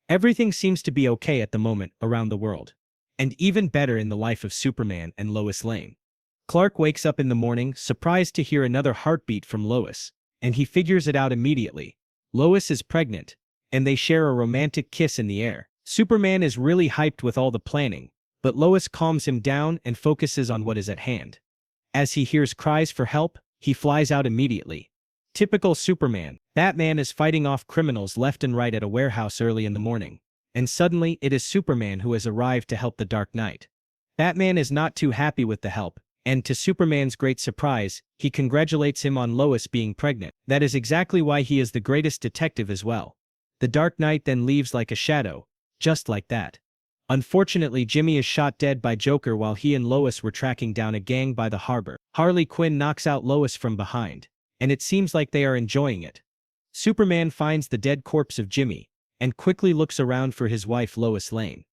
Everything seems to be okay at the moment around the world. And even better in the life of Superman and Lois Lane. Clark wakes up in the morning, surprised to hear another heartbeat from Lois, and he figures it out immediately. Lois is pregnant, and they share a romantic kiss in the air. Superman is really hyped with all the planning, but Lois calms him down and focuses on what is at hand. As he hears cries for help, he flies out immediately. Typical Superman. Batman is fighting off criminals left and right at a warehouse early in the morning, and suddenly it is Superman who has arrived to help the Dark Knight. Batman is not too happy with the help, and to Superman's great surprise, he congratulates him on Lois being pregnant. That is exactly why he is the greatest detective as well. The Dark Knight then leaves like a shadow, just like that. Unfortunately, Jimmy is shot dead by Joker while he and Lois were tracking down a gang by the harbor. Harley Quinn knocks out Lois from behind, and it seems like they are enjoying it. Superman finds the dead corpse of Jimmy, and quickly looks around for his wife Lois Lane.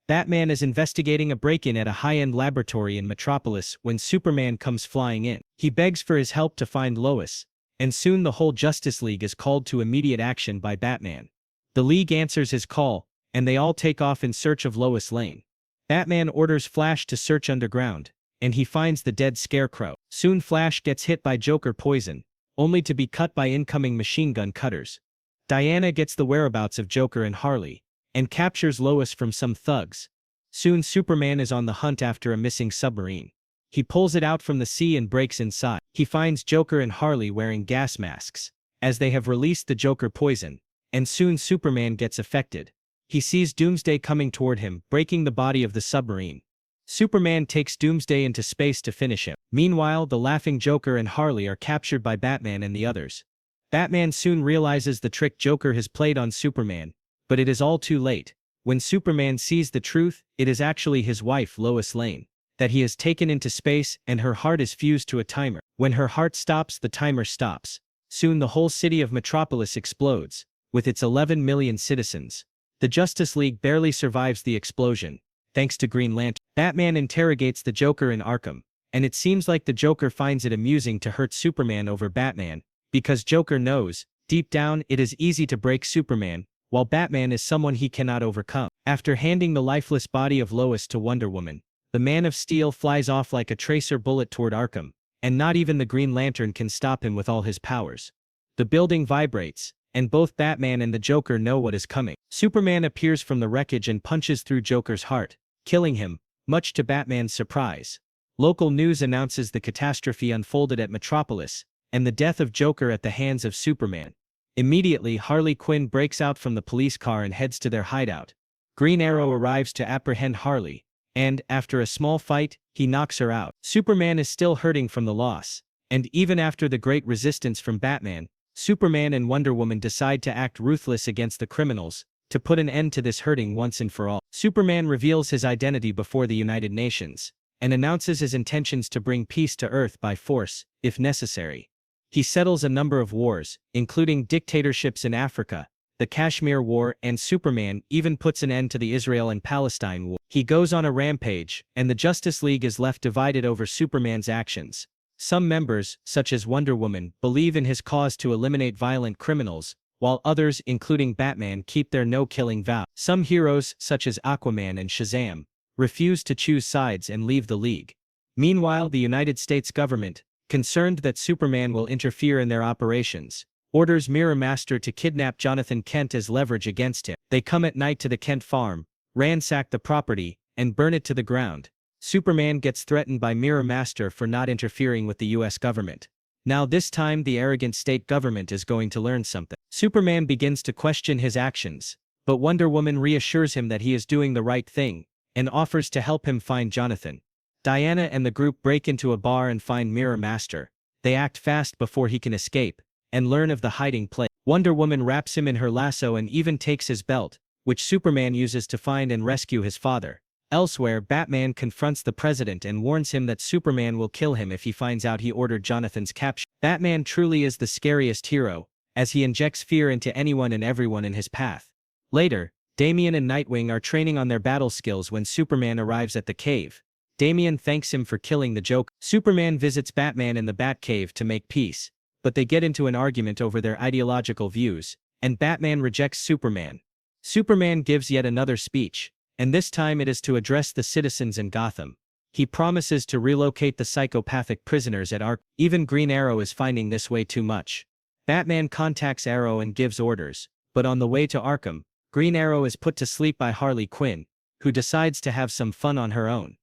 Batman is investigating a break-in at a high-end laboratory in Metropolis when Superman comes flying in. He begs for his help to find Lois, and soon the whole Justice League is called to immediate action by Batman. The League answers his call, and they all take off in search of Lois Lane. Batman orders Flash to search underground, and he finds the dead Scarecrow. Soon Flash gets hit by Joker poison, only to be cut by incoming machine gun cutters. Diana gets the whereabouts of Joker and Harley, and captures Lois from some thugs. Soon Superman is on the hunt after a missing submarine. He pulls it out from the sea and breaks inside. He finds Joker and Harley wearing gas masks, as they have released the Joker poison, and soon Superman gets affected. He sees Doomsday coming toward him, breaking the body of the submarine. Superman takes Doomsday into space to finish him. Meanwhile, the laughing Joker and Harley are captured by Batman and the others. Batman soon realizes the trick Joker has played on Superman, but it is all too late. When Superman sees the truth, it is actually his wife Lois Lane that he has taken into space, and her heart is fused to a timer. When her heart stops, the timer stops. Soon the whole city of Metropolis explodes, with its 11 million citizens. The Justice League barely survives the explosion, thanks to Green Lantern. Batman interrogates the Joker in Arkham, and it seems like the Joker finds it amusing to hurt Superman over Batman, because Joker knows, deep down, it is easy to break Superman, while Batman is someone he cannot overcome. After handing the lifeless body of Lois to Wonder Woman, the Man of Steel flies off like a tracer bullet toward Arkham, and not even the Green Lantern can stop him with all his powers. The building vibrates, and both Batman and the Joker know what is coming. Superman appears from the wreckage and punches through Joker's heart, killing him, much to Batman's surprise. Local news announces the catastrophe unfolded at Metropolis, and the death of Joker at the hands of Superman. Immediately, Harley Quinn breaks out from the police car and heads to their hideout. Green Arrow arrives to apprehend Harley, and, after a small fight, he knocks her out. Superman is still hurting from the loss, and even after the great resistance from Batman, Superman and Wonder Woman decide to act ruthless against the criminals, to put an end to this hurting once and for all. Superman reveals his identity before the United Nations, and announces his intentions to bring peace to Earth by force, if necessary. He settles a number of wars, including dictatorships in Africa, the Kashmir War, and Superman even puts an end to the Israel and Palestine War. He goes on a rampage, and the Justice League is left divided over Superman's actions. Some members, such as Wonder Woman, believe in his cause to eliminate violent criminals, while others, including Batman, keep their no-killing vow. Some heroes, such as Aquaman and Shazam, refuse to choose sides and leave the League. Meanwhile, the United States government, concerned that Superman will interfere in their operations, orders Mirror Master to kidnap Jonathan Kent as leverage against him. They come at night to the Kent farm, ransack the property, and burn it to the ground. Superman gets threatened by Mirror Master for not interfering with the US government. Now this time the arrogant state government is going to learn something. Superman begins to question his actions, but Wonder Woman reassures him that he is doing the right thing, and offers to help him find Jonathan. Diana and the group break into a bar and find Mirror Master. They act fast before he can escape, and learn of the hiding place. Wonder Woman wraps him in her lasso and even takes his belt, which Superman uses to find and rescue his father. Elsewhere, Batman confronts the president and warns him that Superman will kill him if he finds out he ordered Jonathan's capture. Batman truly is the scariest hero, as he injects fear into anyone and everyone in his path. Later, Damian and Nightwing are training on their battle skills when Superman arrives at the cave. Damian thanks him for killing the Joker. Superman visits Batman in the Batcave to make peace, but they get into an argument over their ideological views, and Batman rejects Superman. Superman gives yet another speech, and this time it is to address the citizens in Gotham. He promises to relocate the psychopathic prisoners at Arkham. Even Green Arrow is finding this way too much. Batman contacts Arrow and gives orders, but on the way to Arkham, Green Arrow is put to sleep by Harley Quinn, who decides to have some fun on her own.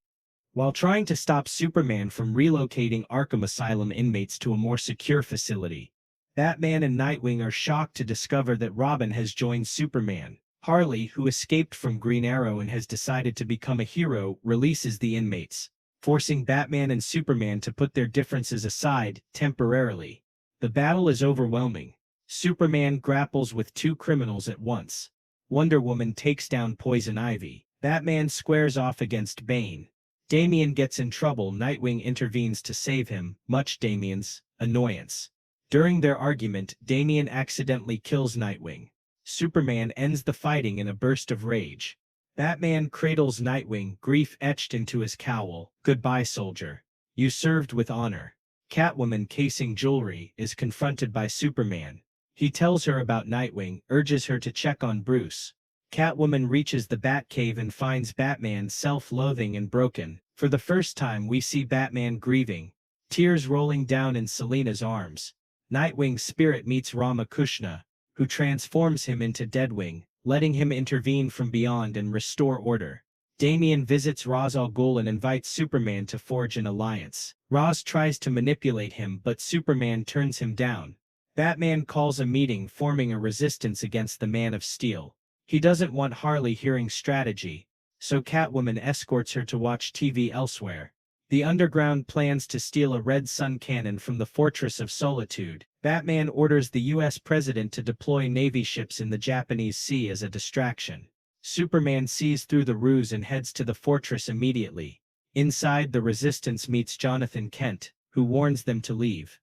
While trying to stop Superman from relocating Arkham Asylum inmates to a more secure facility, Batman and Nightwing are shocked to discover that Robin has joined Superman. Harley, who escaped from Green Arrow and has decided to become a hero, releases the inmates, forcing Batman and Superman to put their differences aside temporarily. The battle is overwhelming. Superman grapples with two criminals at once. Wonder Woman takes down Poison Ivy. Batman squares off against Bane. Damian gets in trouble. Nightwing intervenes to save him, much Damian's annoyance. During their argument, Damian accidentally kills Nightwing. Superman ends the fighting in a burst of rage. Batman cradles Nightwing, grief etched into his cowl. Goodbye, soldier. You served with honor. Catwoman, casing jewelry, is confronted by Superman. He tells her about Nightwing, urges her to check on Bruce. Catwoman reaches the Batcave and finds Batman self-loathing and broken. For the first time we see Batman grieving, tears rolling down in Selina's arms. Nightwing's spirit meets Ramakrishna, who transforms him into Deadwing, letting him intervene from beyond and restore order. Damian visits Ra's al Ghul and invites Superman to forge an alliance. Ra's tries to manipulate him, but Superman turns him down. Batman calls a meeting, forming a resistance against the Man of Steel. He doesn't want Harley hearing strategy, so Catwoman escorts her to watch TV elsewhere. The Underground plans to steal a Red Sun cannon from the Fortress of Solitude. Batman orders the US president to deploy Navy ships in the Japanese Sea as a distraction. Superman sees through the ruse and heads to the fortress immediately. Inside, the Resistance meets Jonathan Kent, who warns them to leave.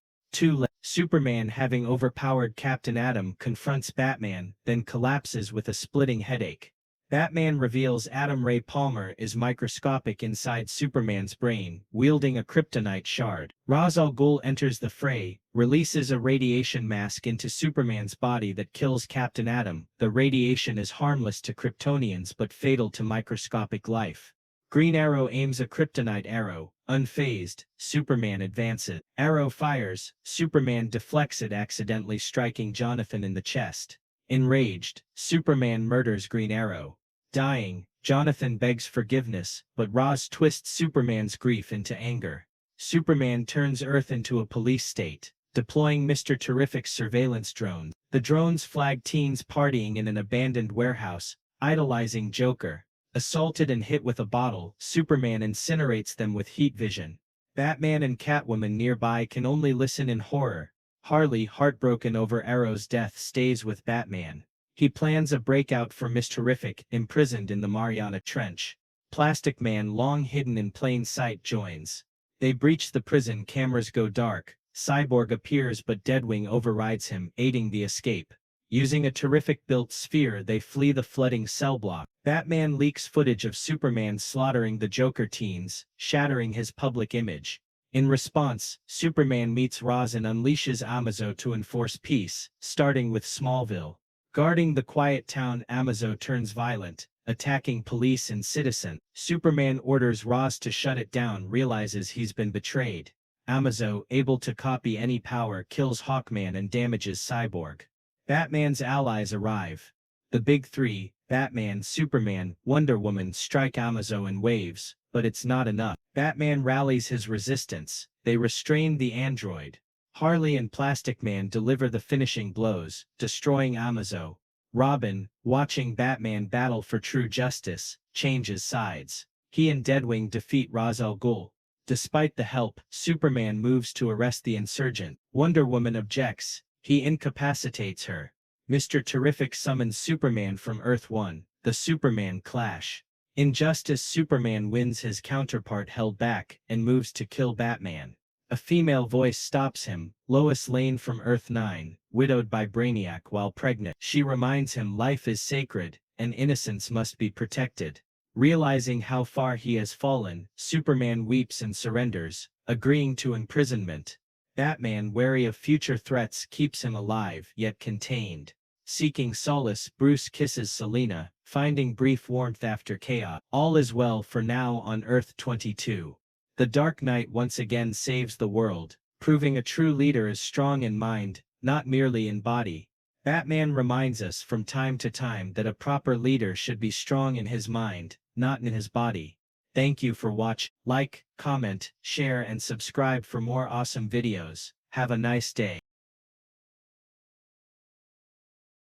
Superman, having overpowered Captain Atom, confronts Batman, then collapses with a splitting headache. Batman reveals Adam Ray Palmer is microscopic inside Superman's brain, wielding a kryptonite shard. Ra's al Ghul enters the fray, releases a radiation mask into Superman's body that kills Captain Atom. The radiation is harmless to Kryptonians but fatal to microscopic life. Green Arrow aims a kryptonite arrow. Unfazed, Superman advances. Arrow fires, Superman deflects it, accidentally striking Jonathan in the chest. Enraged, Superman murders Green Arrow. Dying, Jonathan begs forgiveness, but Ra's twists Superman's grief into anger. Superman turns Earth into a police state, deploying Mr. Terrific's surveillance drones. The drones flag teens partying in an abandoned warehouse, idolizing Joker. Assaulted and hit with a bottle, Superman incinerates them with heat vision. Batman and Catwoman nearby can only listen in horror. Harley, heartbroken over Arrow's death, stays with Batman. He plans a breakout for Miss Terrific, imprisoned in the Mariana Trench. Plastic Man, long hidden in plain sight, joins. They breach the prison, cameras go dark. Cyborg appears but Deadwing overrides him, aiding the escape. Using a Terrific-built sphere, they flee the flooding cell block. Batman leaks footage of Superman slaughtering the Joker teens, shattering his public image. In response, Superman meets Ra's and unleashes Amazo to enforce peace, starting with Smallville. Guarding the quiet town, Amazo turns violent, attacking police and citizens. Superman orders Ra's to shut it down, realizes he's been betrayed. Amazo, able to copy any power, kills Hawkman and damages Cyborg. Batman's allies arrive. The Big Three, Batman, Superman, Wonder Woman, strike Amazo in waves, but it's not enough. Batman rallies his resistance. They restrain the android. Harley and Plastic Man deliver the finishing blows, destroying Amazo. Robin, watching Batman battle for true justice, changes sides. He and Deadwing defeat Ra's al Ghul. Despite the help, Superman moves to arrest the insurgent. Wonder Woman objects. He incapacitates her. Mr. Terrific summons Superman from Earth-1. The Superman clash. Injustice, Superman wins, his counterpart held back, and moves to kill Batman. A female voice stops him, Lois Lane from Earth-9, widowed by Brainiac while pregnant. She reminds him life is sacred, and innocence must be protected. Realizing how far he has fallen, Superman weeps and surrenders, agreeing to imprisonment. Batman, wary of future threats, keeps him alive, yet contained. Seeking solace, Bruce kisses Selena, finding brief warmth after chaos. All is well for now on Earth 22. The Dark Knight once again saves the world, proving a true leader is strong in mind, not merely in body. Batman reminds us from time to time that a proper leader should be strong in his mind, not in his body. Thank you for watching. Like, comment, share and subscribe for more awesome videos. Have a nice day.